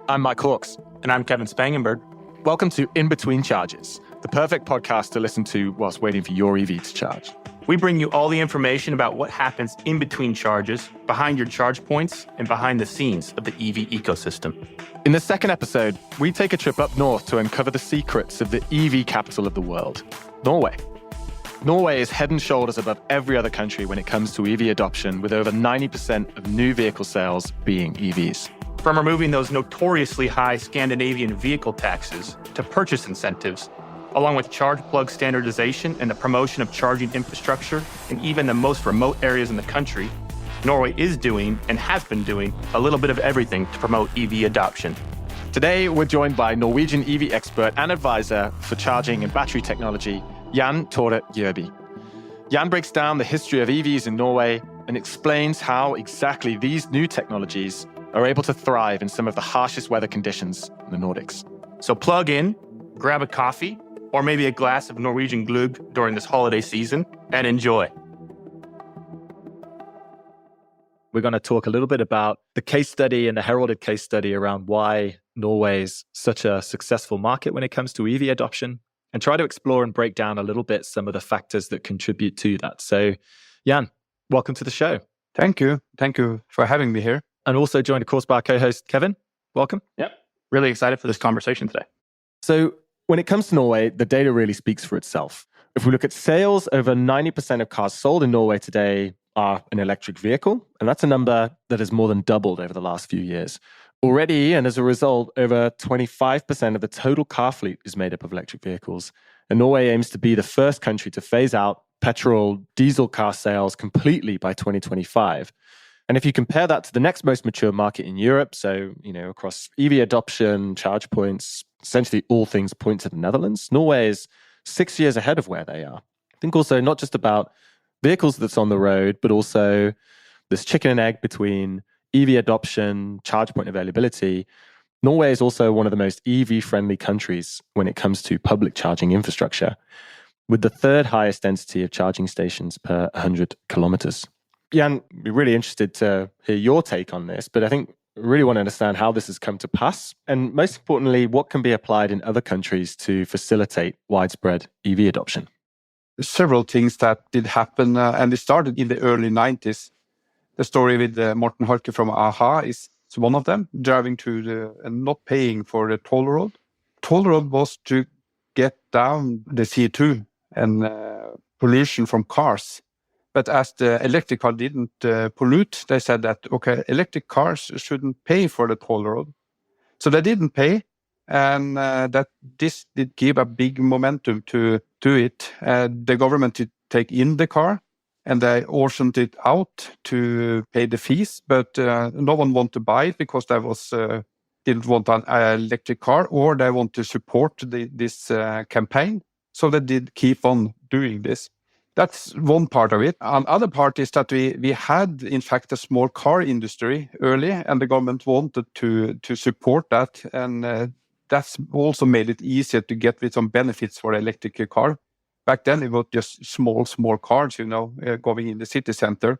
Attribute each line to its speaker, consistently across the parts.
Speaker 1: I'm Mike Hawkes.
Speaker 2: And I'm Kevin Spangenberg.
Speaker 1: Welcome to In Between Charges, the perfect podcast to listen to whilst waiting for your EV to charge.
Speaker 2: We bring you all the information about what happens in between charges, behind your charge points, and behind the scenes of the EV ecosystem.
Speaker 1: In the second episode, we take a trip up north to uncover the secrets of the EV capital of the world, Norway. Norway is head and shoulders above every other country when it comes to EV adoption, with over 90% of new vehicle sales being EVs.
Speaker 2: From removing those notoriously high Scandinavian vehicle taxes to purchase incentives, along with charge plug standardization and the promotion of charging infrastructure in even the most remote areas in the country, Norway is doing and has been doing a little bit of everything to promote EV adoption.
Speaker 1: Today, we're joined by Norwegian EV expert and advisor for charging and battery technology, Jan Tore Gjøby. Jan breaks down the history of EVs in Norway and explains how exactly these new technologies are able to thrive in some of the harshest weather conditions in the Nordics.
Speaker 2: So plug in, grab a coffee, or maybe a glass of Norwegian gløgg during this holiday season, and enjoy.
Speaker 3: We're going to talk a little bit about the case study and the heralded case study around why Norway is such a successful market when it comes to EV adoption, and try to explore and break down a little bit some of the factors that contribute to that. So, Jan, welcome to the show.
Speaker 4: Thank you. Thank you for having me here.
Speaker 3: And also joined, of course, by our co-host, Kevin. Welcome.
Speaker 2: Yep. Really excited for this conversation today.
Speaker 1: So when it comes to Norway, the data really speaks for itself. If we look at sales, over 90% of cars sold in Norway today are an electric vehicle. And that's a number that has more than doubled over the last few years. Already, and as a result, over 25% of the total car fleet is made up of electric vehicles. And Norway aims to be the first country to phase out petrol, diesel car sales completely by 2025. And if you compare that to the next most mature market in Europe, so, across EV adoption, charge points, essentially all things point to the Netherlands, Norway is 6 years ahead of where they are. I think also not just about vehicles that's on the road, but also this chicken and egg between EV adoption, charge point availability. Norway is also one of the most EV-friendly countries when it comes to public charging infrastructure, with the third highest density of charging stations per 100 kilometers. Jan, we're really interested to hear your take on this, but I think we really want to understand how this has come to pass, and most importantly, what can be applied in other countries to facilitate widespread EV adoption.
Speaker 4: Several things that did happen, and it started in the early 90s. The story with Morten Harket from AHA is one of them, driving through and not paying for the toll road. Toll road was to get down the CO2 and pollution from cars. But as the electric car didn't pollute, they said that, okay, electric cars shouldn't pay for the toll road. So they didn't pay, and that this did give a big momentum to it. The government did take in the car, and they auctioned it out to pay the fees, but no one wanted to buy it because they didn't want an electric car, or they want to support this campaign. So they did keep on doing this. That's one part of it. Another part is that we had, in fact, a small car industry early, and the government wanted to support that. And that's also made it easier to get with some benefits for electric car. Back then, it was just small cars, going in the city center.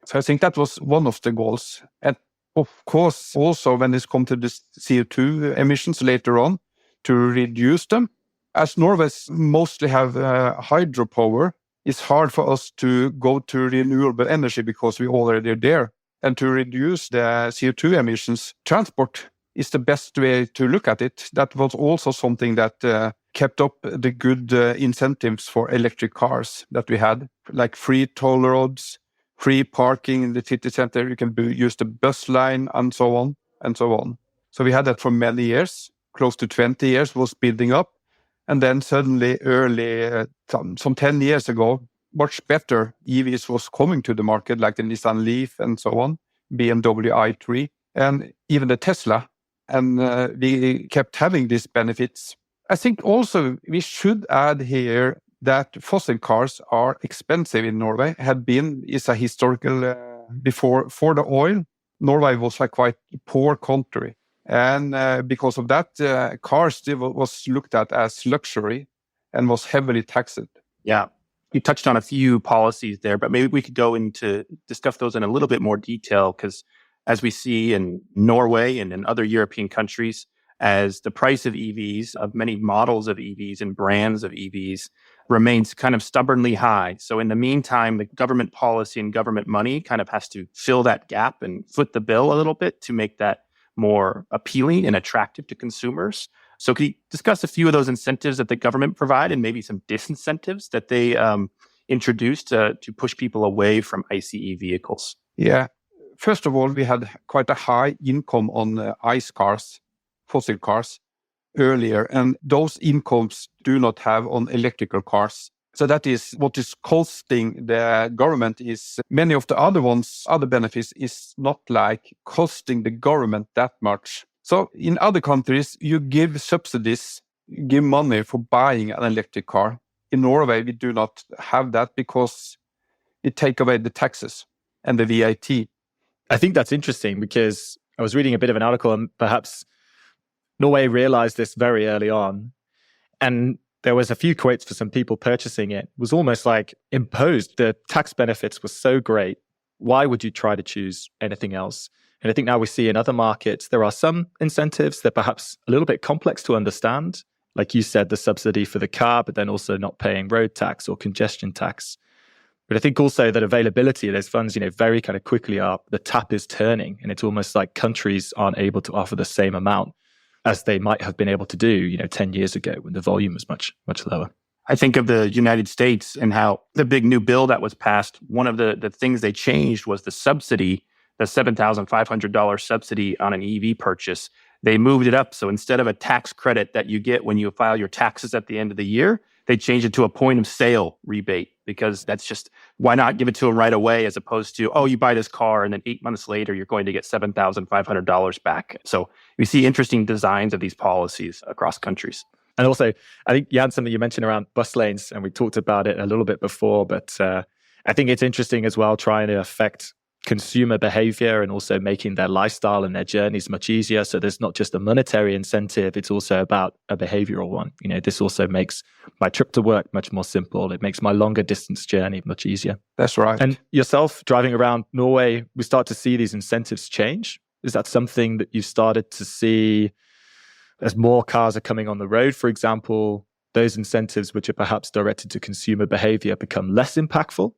Speaker 4: So I think that was one of the goals. And of course, also when it comes to the CO2 emissions later on, to reduce them. As Norway mostly have hydropower, it's hard for us to go to renewable energy because we already are there. And to reduce the CO2 emissions, transport is the best way to look at it. That was also something that kept up the good incentives for electric cars that we had, like free toll roads, free parking in the city center. You can use the bus line and so on and so on. So we had that for many years, close to 20 years was building up. And then suddenly, some 10 years ago, much better EVs was coming to the market, like the Nissan Leaf and so on, BMW i3, and even the Tesla. And we kept having these benefits. I think also we should add here that fossil cars are expensive in Norway, is a historical, for the oil, Norway was a quite poor country. And because of that, cars was looked at as luxury and was heavily taxed.
Speaker 2: Yeah. You touched on a few policies there, but maybe we could go into discuss those in a little bit more detail, because as we see in Norway and in other European countries, as the price of EVs, of many models of EVs and brands of EVs, remains kind of stubbornly high. So in the meantime, the government policy and government money kind of has to fill that gap and foot the bill a little bit to make that more appealing and attractive to consumers. So could you discuss a few of those incentives that the government provide and maybe some disincentives that they introduced to push people away from ICE vehicles?
Speaker 4: Yeah. First of all, we had quite a high income on ICE cars, fossil cars, earlier, and those incomes do not have on electrical cars. So that is what is costing the government. Is many of the other benefits is not like costing the government that much. So in other countries, you give subsidies, you give money for buying an electric car. In Norway, we do not have that because it take away the taxes and the VAT.
Speaker 3: I think that's interesting because I was reading a bit of an article and perhaps Norway realized this very early on. And there was a few quotes for some people purchasing it. It was almost like imposed. The tax benefits were so great. Why would you try to choose anything else? And I think now we see in other markets, there are some incentives that are perhaps a little bit complex to understand. Like you said, the subsidy for the car, but then also not paying road tax or congestion tax. But I think also that availability of those funds, very kind of quickly the tap is turning. And it's almost like countries aren't able to offer the same amount as they might have been able to do, 10 years ago when the volume was much, much lower.
Speaker 2: I think of the United States and how the big new bill that was passed, one of the things they changed was the subsidy, the $7,500 subsidy on an EV purchase. They moved it up. So instead of a tax credit that you get when you file your taxes at the end of the year, they changed it to a point of sale rebate, because that's just, why not give it to them right away as opposed to, oh, you buy this car and then 8 months later, you're going to get $7,500 back. So we see interesting designs of these policies across countries.
Speaker 3: And also, I think, Jan, something you mentioned around bus lanes, and we talked about it a little bit before, but I think it's interesting as well, trying to affect consumer behavior and also making their lifestyle and their journeys much easier. So there's not just a monetary incentive, it's also about a behavioral one. This also makes my trip to work much more simple. It makes my longer distance journey much easier.
Speaker 4: That's right.
Speaker 3: And yourself driving around Norway, we start to see these incentives change. Is that something that you've started to see as more cars are coming on the road, for example, those incentives which are perhaps directed to consumer behavior become less impactful?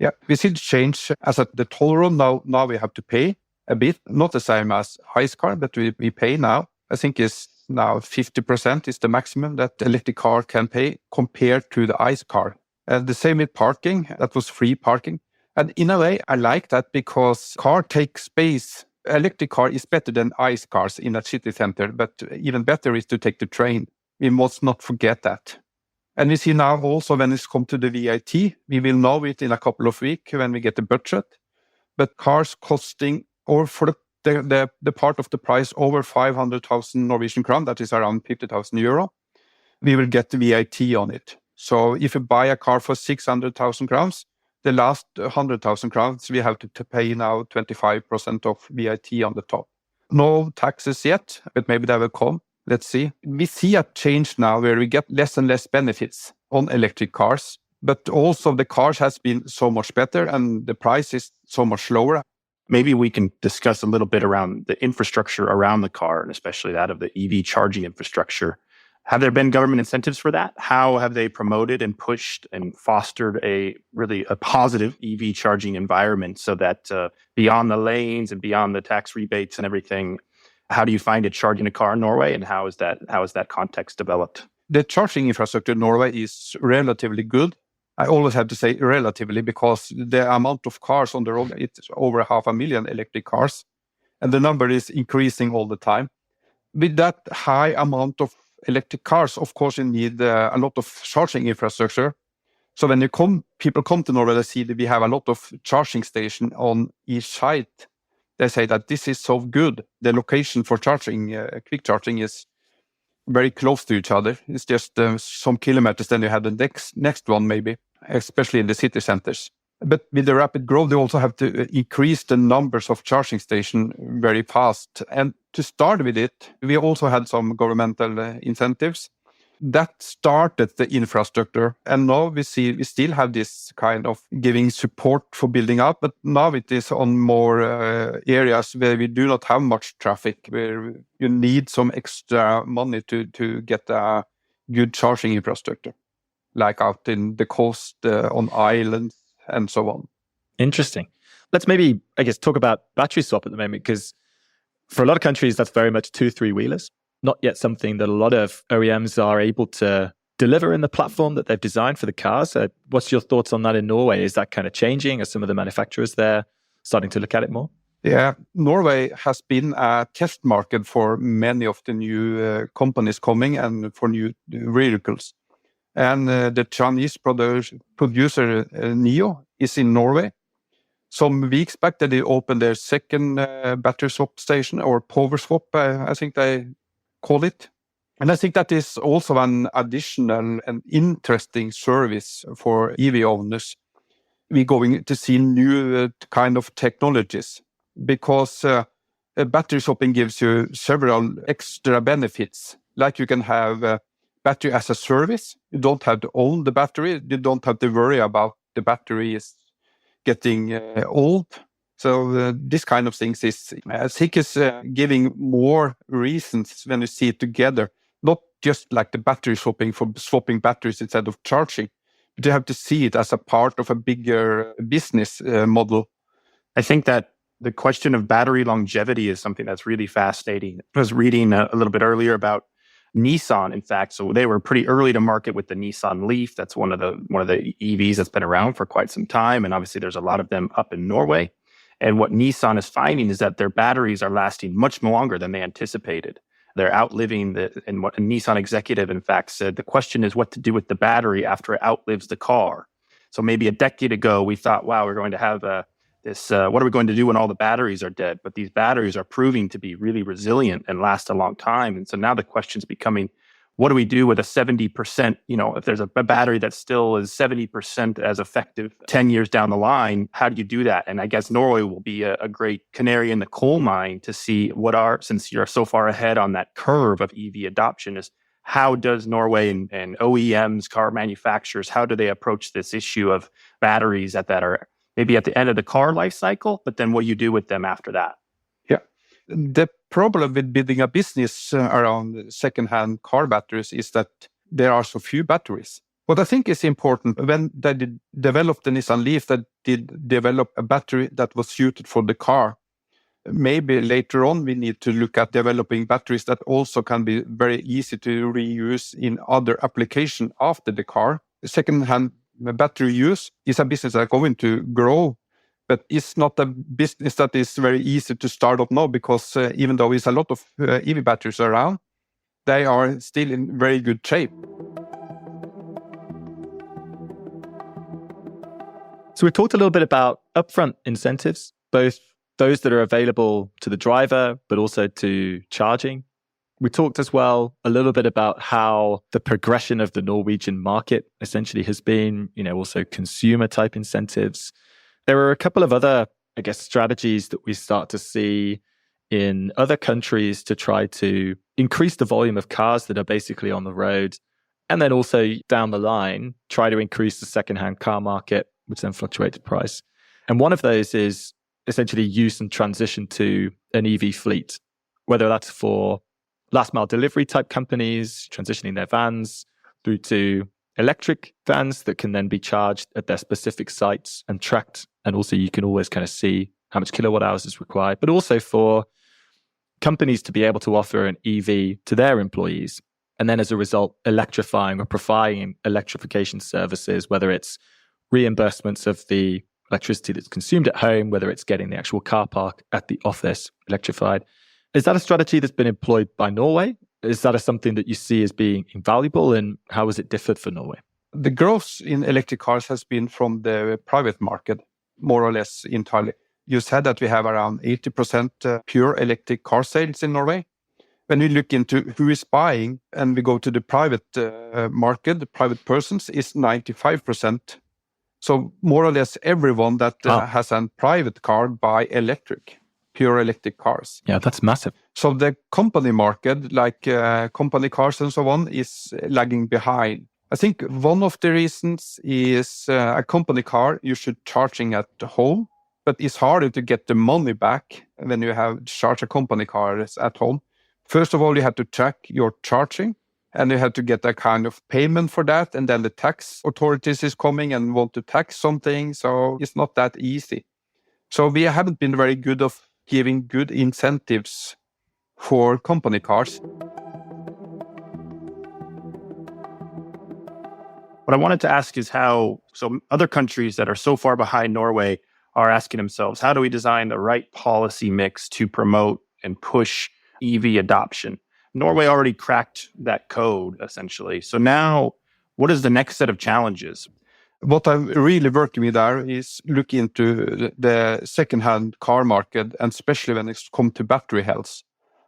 Speaker 4: Yeah, we see the change as at the toll road. Now we have to pay a bit, not the same as ICE car, but we pay now. I think it's now 50% is the maximum that the electric car can pay compared to the ICE car. And the same with parking, that was free parking. And in a way, I like that because car takes space. Electric car is better than ICE cars in a city center, but even better is to take the train. We must not forget that. And we see now also when it's come to the VAT, we will know it in a couple of weeks when we get the budget. But cars costing, or for the part of the price over 500,000 Norwegian crown, that is around 50,000 euro, we will get the VAT on it. So if you buy a car for 600,000 crowns, the last 100,000 crowns, we have to pay now 25% of VAT on the top. No taxes yet, but maybe they will come. Let's see. We see a change now where we get less and less benefits on electric cars, but also the cars has been so much better and the price is so much lower.
Speaker 2: Maybe we can discuss a little bit around the infrastructure around the car, and especially that of the EV charging infrastructure. Have there been government incentives for that? How have they promoted and pushed and fostered a positive EV charging environment so that beyond the lanes and beyond the tax rebates and everything, how do you find it charging a car in Norway, and how is that context developed?
Speaker 4: The charging infrastructure in Norway is relatively good. I always have to say relatively because the amount of cars on the road, it's over 500,000 electric cars, and the number is increasing all the time. With that high amount of electric cars, of course, you need a lot of charging infrastructure. So when people come to Norway, they see that we have a lot of charging stations on each side. They say that this is so good. The location for charging, quick charging, is very close to each other. It's just some kilometers, then you have the next one maybe, especially in the city centers. But with the rapid growth, they also have to increase the numbers of charging stations very fast. And to start with it, we also had some governmental incentives. That started the infrastructure, and now we still have this kind of giving support for building up, but now it is on more areas where we do not have much traffic, where you need some extra money to get a good charging infrastructure, like out in the coast, on islands, and so on.
Speaker 3: Interesting. Let's maybe, I guess, talk about battery swap at the moment, because for a lot of countries, that's very much 2-3-wheelers. Not yet something that a lot of OEMs are able to deliver in the platform that they've designed for the cars. What's your thoughts on that in Norway? Is that kind of changing? Are some of the manufacturers there starting to look at it more?
Speaker 4: Yeah, Norway has been a test market for many of the new companies coming and for new vehicles. And the Chinese producer NIO is in Norway. Some weeks back, they opened their second battery swap station, or power swap, I think they call it. And I think that is also an additional and interesting service for EV owners. We're going to see new kind of technologies, because battery swapping gives you several extra benefits. Like you can have battery as a service. You don't have to own the battery. You don't have to worry about the battery is getting old. So this kind of things I think is giving more reasons when you see it together, not just like the battery swapping for swapping batteries instead of charging, but you have to see it as a part of a bigger business model.
Speaker 2: I think that the question of battery longevity is something that's really fascinating. I was reading a little bit earlier about Nissan, in fact. So they were pretty early to market with the Nissan Leaf. That's one of the EVs that's been around for quite some time. And obviously there's a lot of them up in Norway. And what Nissan is finding is that their batteries are lasting much longer than they anticipated. They're outliving and what a Nissan executive, in fact, said, the question is what to do with the battery after it outlives the car. So maybe a decade ago, we thought, wow, we're going to have what are we going to do when all the batteries are dead? But these batteries are proving to be really resilient and last a long time. And so now the question is becoming, what do we do with a 70%, if there's a battery that still is 70% as effective 10 years down the line, how do you do that? And I guess Norway will be a great canary in the coal mine to see since you're so far ahead on that curve of EV adoption, is how does Norway and OEMs, car manufacturers, how do they approach this issue of batteries that are maybe at the end of the car life cycle, but then what do you do with them after that?
Speaker 4: Yeah. The problem with building a business around second-hand car batteries is that there are so few batteries. What I think is important, when they did develop the Nissan Leaf, they did develop a battery that was suited for the car. Maybe later on we need to look at developing batteries that also can be very easy to reuse in other applications after the car. Second-hand battery use is a business that's going to grow, but it's not a business that is very easy to start up now, because even though there's a lot of EV batteries around, they are still in very good shape.
Speaker 3: So we've talked a little bit about upfront incentives, both those that are available to the driver, but also to charging. We talked as well a little bit about how the progression of the Norwegian market essentially has been, also consumer type incentives. There are a couple of other, strategies that we start to see in other countries to try to increase the volume of cars that are basically on the road. And then also down the line, try to increase the secondhand car market, which then fluctuates the price. And one of those is essentially use and transition to an EV fleet, whether that's for last mile delivery type companies, transitioning their vans through to electric vans that can then be charged at their specific sites and tracked. And also you can always kind of see how much kilowatt hours is required, but also for companies to be able to offer an EV to their employees. And then as a result, electrifying or providing electrification services, whether it's reimbursements of the electricity that's consumed at home, whether it's getting the actual car park at the office electrified. Is that a strategy that's been employed by Norway? Is that something that you see as being invaluable, and how has it differed for Norway?
Speaker 4: The growth in electric cars has been from the private market, more or less entirely. You said that we have around 80% pure electric car sales in Norway. When we look into who is buying and we go to the private market, the private persons is 95%. So more or less everyone that has a private car buy electric. pure electric cars.
Speaker 3: Yeah, that's massive.
Speaker 4: So the company market, like company cars and so on, is lagging behind. I think one of the reasons is a company car, you should charging at home, but it's harder to get the money back when you have charge a company car at home. First of all, you have to track your charging, and you have to get a kind of payment for that. And then the tax authorities is coming and want to tax something. So it's not that easy. So we haven't been very good of giving good incentives for company cars.
Speaker 2: What I wanted to ask is how, so other countries that are so far behind Norway are asking themselves, how do we design the right policy mix to promote and push EV adoption? Norway already cracked that code, essentially. So now, what is the next set of challenges?
Speaker 4: What I'm really working with there is look into the second-hand car market, and especially when it comes to battery health.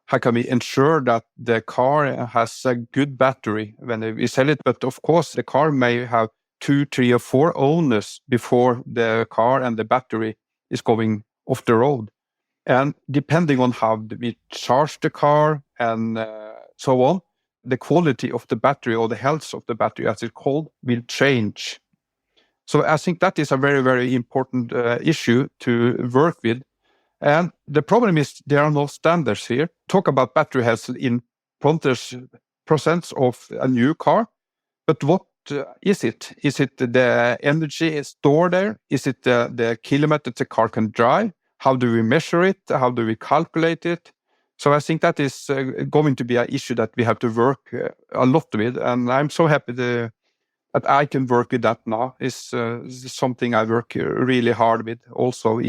Speaker 4: How can we ensure that the car has a good battery when we sell it? But of course, the car may have 2, 3, or 4 owners before the car and the battery is going off the road. And depending on how we charge the car and so on, the quality of the battery or the health of the battery, as it's called, will change. So I think that is a very, very important issue to work with. And the problem is there are no standards here. Talk about battery health in percent of a new car, but what is it? Is it the energy stored there? Is it the kilometers the car can drive? How do we measure it? How do we calculate it? So I think that is going to be an issue that we have to work a lot with. And I'm so happy that I can work with that now. It's something I work really hard with also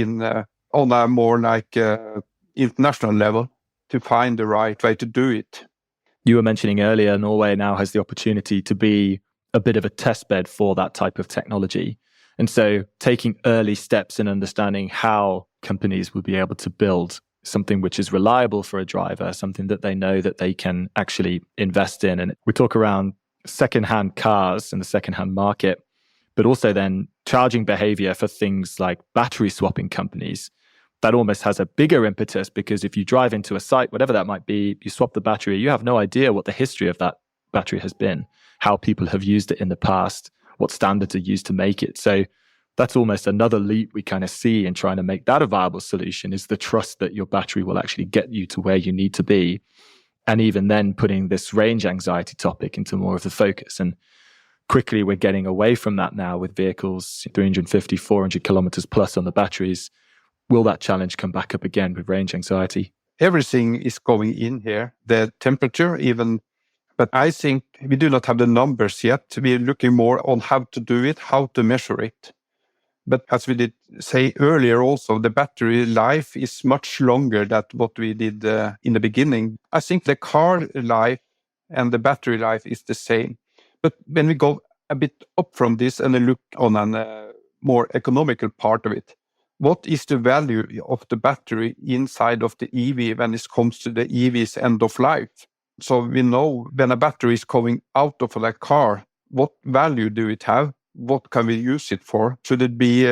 Speaker 4: on a more like international level to find the right way to do it.
Speaker 3: You were mentioning earlier, Norway now has the opportunity to be a bit of a test bed for that type of technology. And so taking early steps in understanding how companies will be able to build something which is reliable for a driver, something that they know that they can actually invest in. And we talk around secondhand cars in the secondhand market, but also then charging behavior for things like battery swapping companies. That almost has a bigger impetus, because if you drive into a site, whatever that might be, you swap the battery, you have no idea what the history of that battery has been, how people have used it in the past, what standards are used to make it. So that's almost another leap we kind of see in trying to make that a viable solution, is the trust that your battery will actually get you to where you need to be. And even then putting this range anxiety topic into more of the focus. And quickly we're getting away from that now with vehicles 350, 400 kilometers plus on the batteries. Will that challenge come back up again with range anxiety?
Speaker 4: Everything is going in here, the temperature even, but I think we do not have the numbers yet. We're looking more on how to do it, how to measure it. But as we did say earlier also, the battery life is much longer than what we did in the beginning. I think the car life and the battery life is the same. But when we go a bit up from this and look on a more economical part of it, what is the value of the battery inside of the EV when it comes to the EV's end of life? So we know when a battery is coming out of a car, what value do it have? What can we use it for? Should it be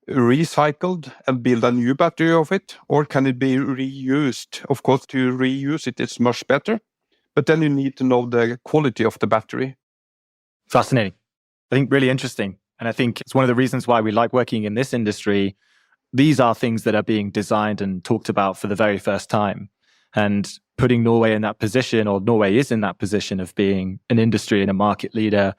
Speaker 4: recycled and build a new battery of it? Or can it be reused? Of course, to reuse it is much better. But then you need to know the quality of the battery.
Speaker 3: Fascinating. I think really interesting. And I think it's one of the reasons why we like working in this industry. These are things that are being designed and talked about for the very first time. And putting Norway in that position, or Norway is in that position of being an industry and a market leader,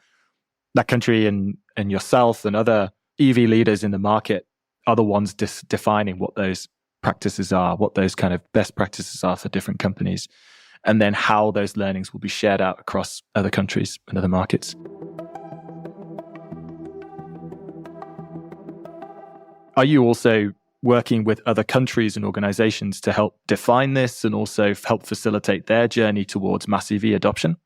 Speaker 3: that country and yourself and other EV leaders in the market are the ones defining what those practices are, what those kind of best practices are for different companies, and then how those learnings will be shared out across other countries and other markets. Are you also working with other countries and organizations to help define this and also help facilitate their journey towards mass EV adoption?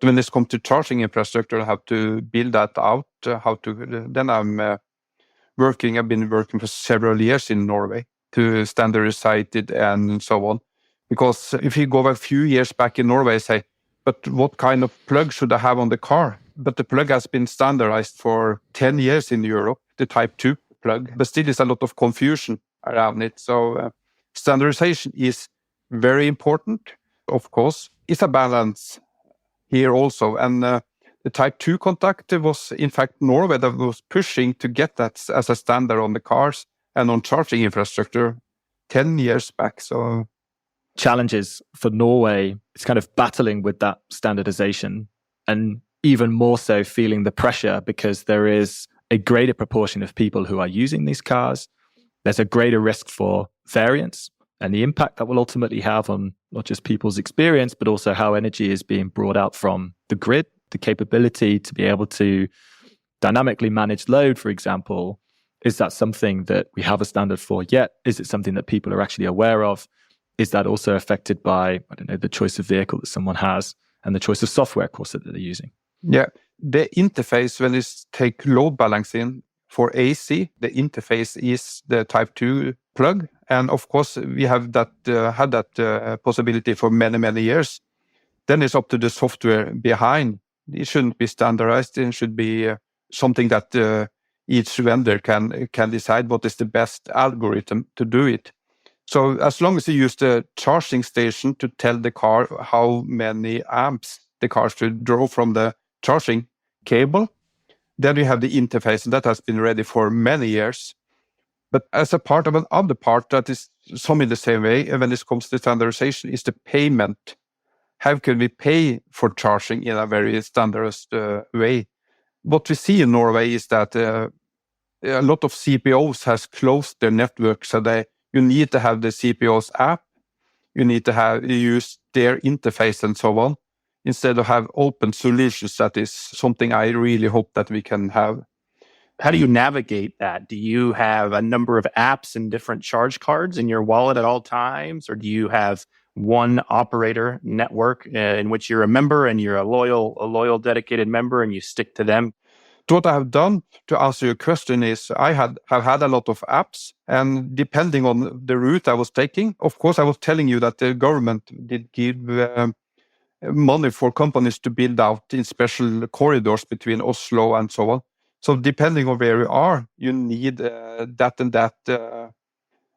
Speaker 4: When this comes to charging infrastructure, I have to build that out. Then I've been working for several years in Norway to standardize it and so on. Because if you go a few years back in Norway, say, but what kind of plug should I have on the car? But the plug has been standardized for 10 years in Europe, the Type 2 plug, but still there's a lot of confusion around it. So standardization is very important. Of course, it's a balance here also. And the Type 2 contact was, in fact, Norway that was pushing to get that as a standard on the cars and on charging infrastructure 10 years back. So
Speaker 3: challenges for Norway is kind of battling with that standardization, and even more so feeling the pressure because there is a greater proportion of people who are using these cars. There's a greater risk for variance and the impact that will ultimately have on not just people's experience, but also how energy is being brought out from the grid, the capability to be able to dynamically manage load, for example. Is that something that we have a standard for yet? Is it something that people are actually aware of? Is that also affected by, I don't know, the choice of vehicle that someone has and the choice of software, of course, that they're using?
Speaker 4: Yeah, the interface, when you take load balancing for AC, the interface is the Type 2 plug. And of course, we have that had that possibility for many, many years. Then it's up to the software behind. It shouldn't be standardized. It should be something that each vendor can decide what is the best algorithm to do it. So as long as you use the charging station to tell the car how many amps the car should draw from the charging cable, then you have the interface, and that has been ready for many years. But as a part of another part that is some in the same way, when it comes to standardization, is the payment. How can we pay for charging in a very standardized way? What we see in Norway is that a lot of CPOs has closed their network, so you need to have the CPO's app, you need to use their interface and so on, instead of have open solutions. That is something I really hope that we can have.
Speaker 2: How do you navigate that? Do you have a number of apps and different charge cards in your wallet at all times? Or do you have one operator network in which you're a member and you're a loyal dedicated member and you stick to them?
Speaker 4: What I have done, to answer your question, is I have had a lot of apps, and depending on the route I was taking, of course, I was telling you that the government did give money for companies to build out in special corridors between Oslo and so on. So depending on where you are, you need that and that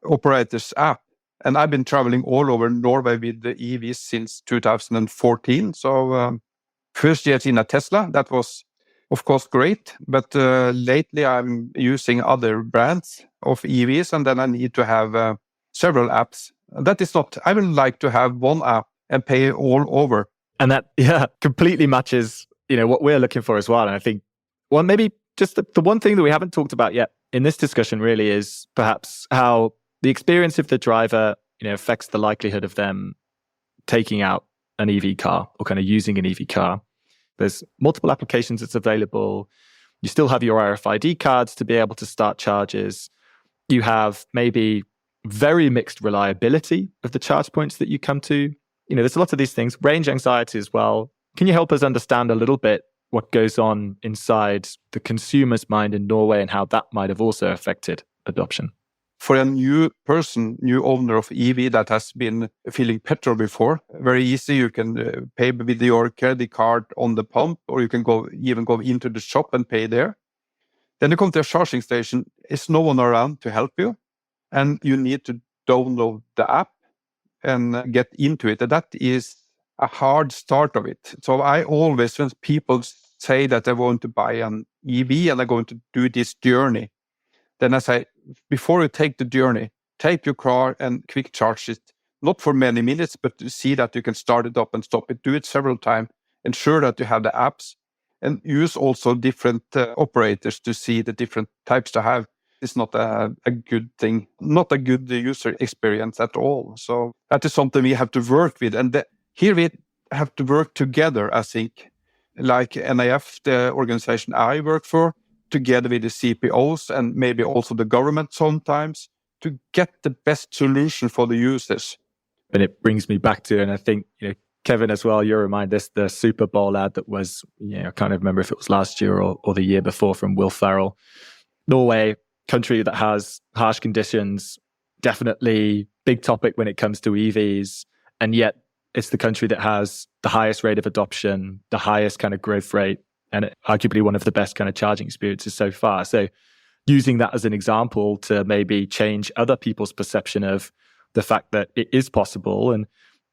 Speaker 4: operator's app. And I've been traveling all over Norway with the EVs since 2014. So first year in a Tesla, that was, of course, great. But lately I'm using other brands of EVs, and then I need to have several apps. That is not, I would like to have one app and pay all over.
Speaker 3: And that, completely matches, what we're looking for as well. And I think, maybe just the one thing that we haven't talked about yet in this discussion really is perhaps how the experience of the driver, affects the likelihood of them taking out an EV car or kind of using an EV car. There's multiple applications that's available. You still have your RFID cards to be able to start charges. You have maybe very mixed reliability of the charge points that you come to. There's a lot of these things. Range anxiety as well. Can you help us understand a little bit what goes on inside the consumer's mind in Norway and how that might have also affected adoption?
Speaker 4: For a new owner of EV that has been filling petrol before, very easy. You can pay with your credit card on the pump, or you can even go into the shop and pay there. Then you come to a charging station. There's no one around to help you, and you need to download the app and get into it. And that is a hard start of it. So I always, when people say that they want to buy an EV and they're going to do this journey, then I say, before you take the journey, take your car and quick charge it, not for many minutes, but to see that you can start it up and stop it. Do it several times. Ensure that you have the apps, and use also different operators to see the different types to have. It's not a good thing, not a good user experience at all. So that is something we have to work with. And here we have to work together, I think, like NIF, the organization I work for, together with the CPOs and maybe also the government sometimes, to get the best solution for the users.
Speaker 3: And it brings me back to, and I think, Kevin as well, you remind us, the Super Bowl ad that was, I can't remember if it was last year or the year before, from Will Ferrell. Norway, country that has harsh conditions, definitely big topic when it comes to EVs. And yet it's the country that has the highest rate of adoption, the highest kind of growth rate, and arguably one of the best kind of charging experiences so far. So using that as an example to maybe change other people's perception of the fact that it is possible and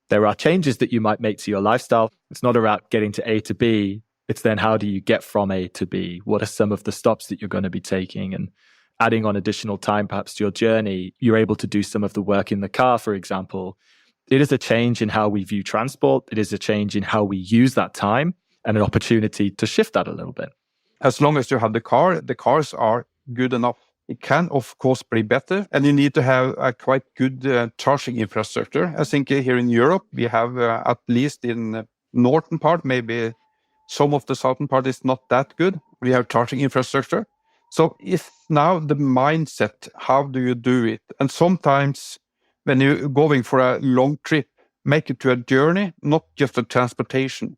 Speaker 3: there are changes that you might make to your lifestyle. It's not about getting to A to B. It's then how do you get from A to B? What are some of the stops that you're going to be taking? And adding on additional time perhaps to your journey, you're able to do some of the work in the car, for example. It is a change in how we view transport. It is a change in how we use that time and an opportunity to shift that a little bit.
Speaker 4: As long as you have the cars are good enough. It can, of course, be better, and you need to have a quite good charging infrastructure. I think here in Europe, we have at least in the northern part, maybe some of the southern part is not that good. We have charging infrastructure. So it's now the mindset, how do you do it? And sometimes when you're going for a long trip, make it to a journey, not just a transportation.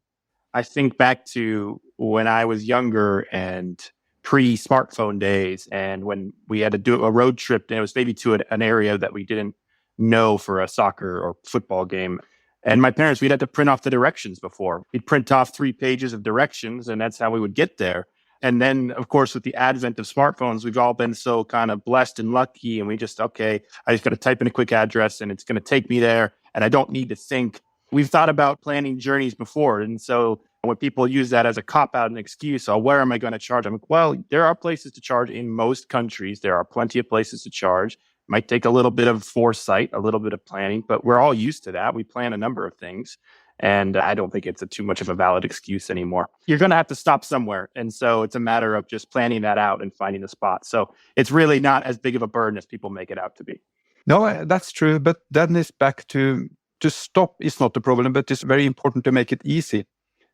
Speaker 2: I think back to when I was younger and pre-smartphone days, and when we had to do a road trip, and it was maybe to an area that we didn't know for a soccer or football game. And my parents, we'd had to print off the directions before. We'd print off 3 pages of directions, and that's how we would get there. And then, of course, with the advent of smartphones, we've all been so kind of blessed and lucky, and we just, okay, I just got to type in a quick address, and it's going to take me there, and I don't need to think. We've thought about planning journeys before, and so when people use that as a cop-out and excuse, oh, where am I going to charge? I'm like, well, there are places to charge in most countries. There are plenty of places to charge. Might take a little bit of foresight, a little bit of planning, but we're all used to that. We plan a number of things, and I don't think it's too much of a valid excuse anymore. You're going to have to stop somewhere, and so it's a matter of just planning that out and finding the spot. So it's really not as big of a burden as people make it out to be.
Speaker 4: No, that's true, but then it's back to stop is not the problem, but it's very important to make it easy.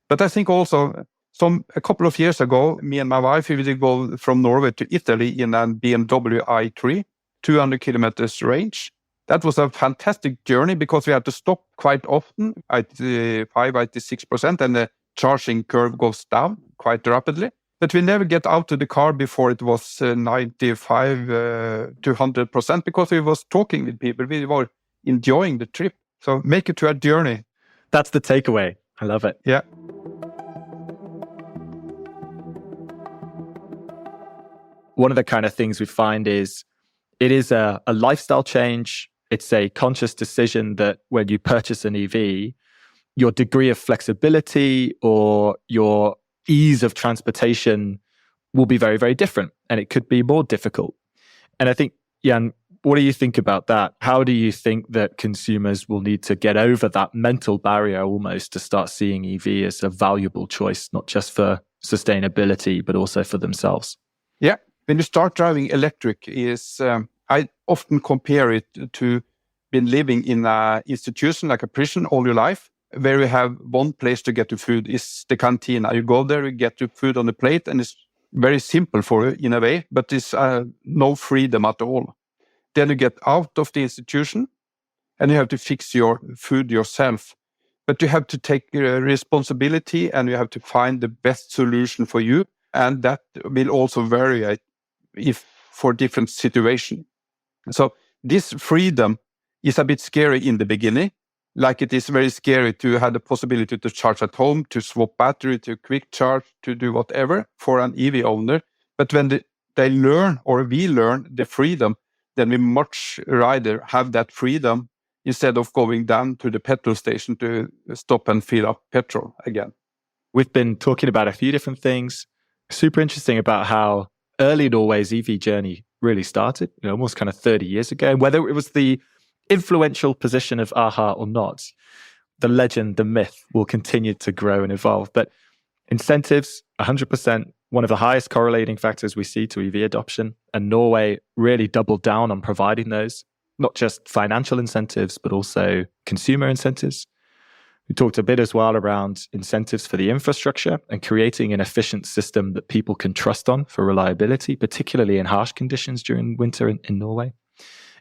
Speaker 4: But I think also a couple of years ago, me and my wife, we did go from Norway to Italy in a BMW i3, 200 kilometers range. That was a fantastic journey because we had to stop quite often at 5-6%, and the charging curve goes down quite rapidly. But we never get out to the car before it was 95 to 100% because we was talking with people. We were enjoying the trip. So make it to a journey.
Speaker 3: That's the takeaway. I love it.
Speaker 4: Yeah.
Speaker 3: One of the kind of things we find is it is a lifestyle change. It's a conscious decision that when you purchase an EV, your degree of flexibility or your ease of transportation will be very, very different. And it could be more difficult. And I think, Jan, what do you think about that? How do you think that consumers will need to get over that mental barrier almost to start seeing EV as a valuable choice, not just for sustainability, but also for themselves?
Speaker 4: Yeah. When you start driving electric, I often compare it to being living in an institution like a prison all your life, where you have one place to get your food is the canteen. You go there, you get your food on the plate, and it's very simple for you in a way, but it's no freedom at all. Then you get out of the institution, and you have to fix your food yourself. But you have to take responsibility, and you have to find the best solution for you, and that will also vary if for different situations. So this freedom is a bit scary in the beginning, like it is very scary to have the possibility to charge at home, to swap battery, to quick charge, to do whatever for an EV owner. But when they learn, or we learn the freedom, then we much rather have that freedom instead of going down to the petrol station to stop and fill up petrol again.
Speaker 3: We've been talking about a few different things. Super interesting about how early Norway's EV journey really started, almost kind of 30 years ago. And whether it was the influential position of AHA or not, the legend, the myth will continue to grow and evolve. But incentives, 100%, one of the highest correlating factors we see to EV adoption. And Norway really doubled down on providing those, not just financial incentives, but also consumer incentives. We talked a bit as well around incentives for the infrastructure and creating an efficient system that people can trust on for reliability, particularly in harsh conditions during winter in Norway.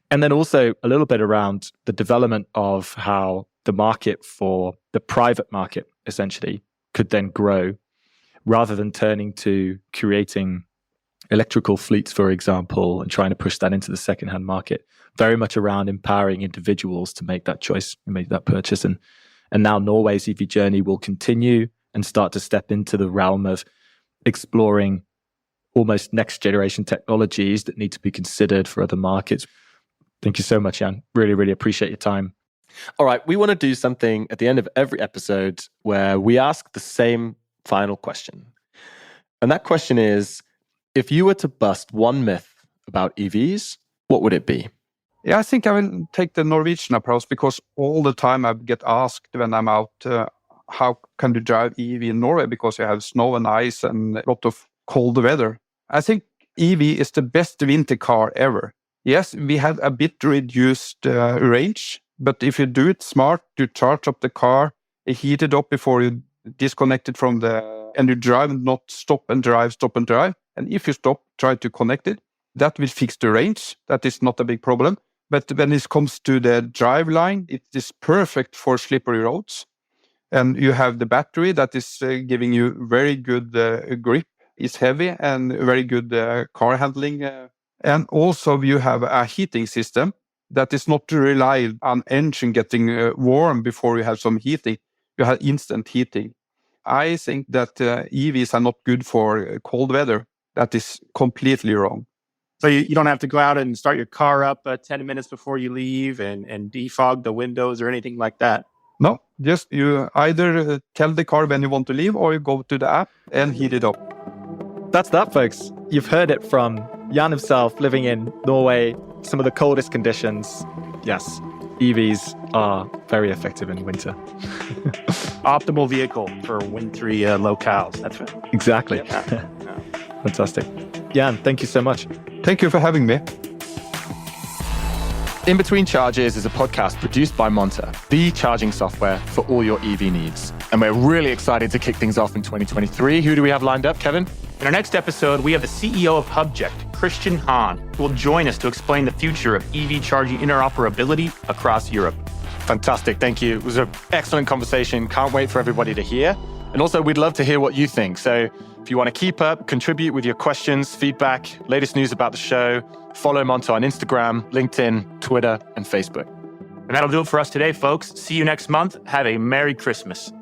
Speaker 3: And then also a little bit around the development of how the market for the private market essentially could then grow rather than turning to creating electrical fleets, for example, and trying to push that into the secondhand market, very much around empowering individuals to make that choice and make that purchase. And now Norway's EV journey will continue and start to step into the realm of exploring almost next generation technologies that need to be considered for other markets. Thank you so much, Jan. Really, really appreciate your time.
Speaker 1: All right, we want to do something at the end of every episode where we ask the same final question. And that question is, if you were to bust one myth about EVs, what would it be?
Speaker 4: Yeah, I think I will take the Norwegian approach because all the time I get asked when I'm out, how can you drive EV in Norway because you have snow and ice and a lot of cold weather. I think EV is the best winter car ever. Yes, we have a bit reduced range, but if you do it smart, you charge up the car, you heat it up before you disconnect it from and you drive and not stop and drive. And if you stop, try to connect it. That will fix the range. That is not a big problem. But when it comes to the drive line, it is perfect for slippery roads. And you have the battery that is giving you very good grip. It's heavy and very good car handling. And also you have a heating system that is not to rely on engine getting warm before you have some heating. You have instant heating. I think that EVs are not good for cold weather. That is completely wrong.
Speaker 5: So you don't have to go out and start your car up 10 minutes before you leave and defog the windows or anything like that?
Speaker 4: No, just you either tell the car when you want to leave or you go to the app and heat it up.
Speaker 3: That's that, folks. You've heard it from Jan himself, living in Norway, some of the coldest conditions. Yes, EVs are very effective in winter.
Speaker 5: Optimal vehicle for wintry locales. That's right.
Speaker 3: Exactly.
Speaker 5: Yeah.
Speaker 3: Fantastic. Jan, thank you so much.
Speaker 4: Thank you for having me.
Speaker 1: In Between Charges is a podcast produced by Monta, the charging software for all your EV needs. And we're really excited to kick things off in 2023. Who do we have lined up, Kevin?
Speaker 2: In our next episode, we have the CEO of Hubject, Christian Hahn, who will join us to explain the future of EV charging interoperability across Europe.
Speaker 1: Fantastic. Thank you. It was an excellent conversation. Can't wait for everybody to hear. And also, we'd love to hear what you think. So if you want to keep up, contribute with your questions, feedback, latest news about the show, follow Monta on Instagram, LinkedIn, Twitter, and Facebook.
Speaker 2: And that'll do it for us today, folks. See you next month. Have a Merry Christmas.